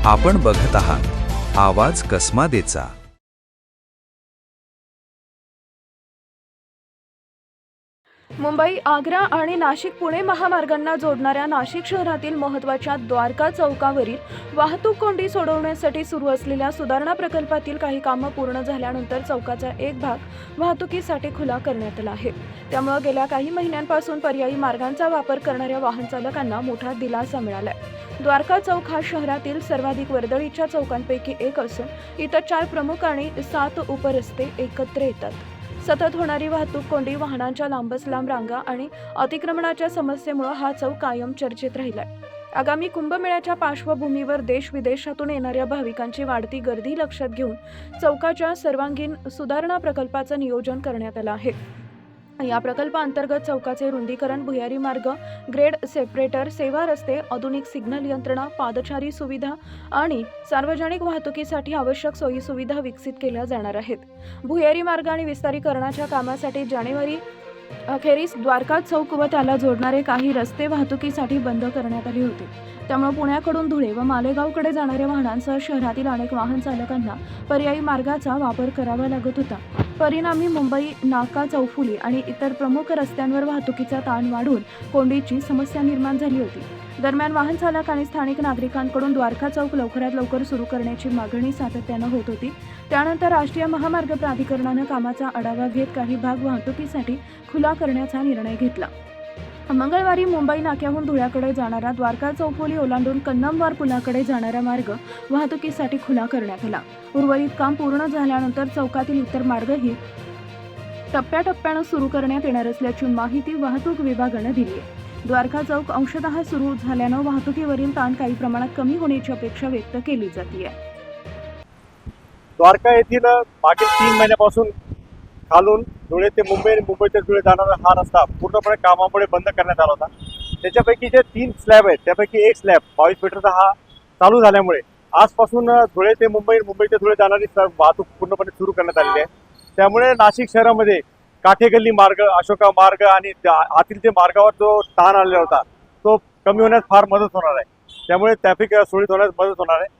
आपण बघत आहात आवाज कसमादेचा। मुंबई, आग्रा आणि नाशिक पुणे महामार्गांना जोडणाऱ्या नाशिक शहरातील महत्त्वाच्या द्वारका चौकावरील वाहतूक कोंडी सोडवण्यासाठी सुरू असलेल्या सुधारणा प्रकल्पातील काही कामं पूर्ण झाल्यानंतर चौकाचा एक भाग वाहतुकीसाठी खुला करण्यात आला आहे। त्यामुळे गेल्या काही महिन्यांपासून पर्यायी मार्गांचा वापर करणाऱ्या वाहन चालकांना मोठा दिलासा मिळाला आहे। द्वारका चौक हा शहरातील सर्वाधिक वर्दळीच्या चौकांपैकी एक असून इतर 4 प्रमुख आणि 7 उपरस्ते एकत्र येतात। सतत होणारी वाहतूक कोंडी, वाहनांच्या लांबच लांब रांगा आणि अतिक्रमणाच्या समस्येमुळे हा चौक कायम चर्चेत राहिलाय। आगामी कुंभमेळ्याच्या पार्श्वभूमीवर देश विदेशातून येणाऱ्या भाविकांची वाढती गर्दी लक्षात घेऊन चौकाच्या सर्वांगीण सुधारणा प्रकल्पाचं नियोजन करण्यात आलं आहे। या प्रकल्पाअंतर्गत चौकाचे रुंदीकरण, भुयारी मार्ग, ग्रेड सेपरेटर, सेवा रस्ते, आधुनिक सिग्नल यंत्रणा, पादचारी सुविधा आणि सार्वजनिक वाहतुकीसाठी आवश्यक सोयी सुविधा विकसित केल्या जाणार आहेत। भुयारी मार्ग आणि विस्तारीकरणाच्या कामासाठी जानेवारी अखेरीस द्वारका चौक व त्याला जोडणारे काही रस्ते वाहतुकीसाठी बंद करण्यात आले होते। त्यामुळे पुण्याकडून धुळे व मालेगावकडे जाणाऱ्या वाहनांसह शहरातील अनेक वाहन चालकांना पर्यायी मार्गाचा वापर करावा लागत होता। परिणामी मुंबई, नाका, चौफुली आणि इतर प्रमुख रस्त्यांवर वाहतुकीचा ताण वाढून कोंडीची समस्या निर्माण झाली होती। दरम्यान वाहन चालक आणि स्थानिक नागरिकांकडून द्वारका चौक लवकरात लवकर सुरू करण्याची मागणी सातत्यानं होत होती। त्यानंतर राष्ट्रीय महामार्ग प्राधिकरणानं कामाचा आढावा घेत काही भाग वाहतुकीसाठी खुला करण्याचा निर्णय घेतला। मंगळवारी मुंबई नाक्याहून धुळ्याकडे जाणारा द्वारका चौफुली ओलांडून कन्नमवार पुलाकडे जाणारा मार्ग वाहतुकीसाठी खुला करण्यात आला। उर्वरित काम पूर्ण झाल्यानंतर चौकातील इतर मार्गही टप्प्याटप्प्यानं सुरू करण्यात येणार असल्याची माहिती वाहतूक विभागानं दिली आहे। द्वारका चौक अंशतः सुरू झाल्यानं वाहतुकीवरील ताण काही प्रमाणात कमी होण्याची अपेक्षा व्यक्त केली जाते। द्वारका येथील मागील 3 महिन्यापासून खालून धुळे ते मुंबई आणि मुंबई ते धुळे जाणारा हा रस्ता पूर्णपणे कामामुळे बंद करण्यात आला होता। त्याच्यापैकी जे 3 स्लॅब आहेत त्यापैकी एक स्लॅब 22 मीटरचा हा चालू झाल्यामुळे आजपासून धुळे ते मुंबई, मुंबई ते धुळे जाणारी वाहतूक पूर्णपणे सुरू करण्यात आलेली आहे। त्यामुळे नाशिक शहरामध्ये काठेगल्ली मार्ग, अशोका मार्ग आणि आतील जे मार्गावर जो ताण आलेला होता तो कमी होण्यास फार मदत होणार आहे। त्यामुळे ट्रॅफिक सुरळीत होण्यास मदत होणार आहे।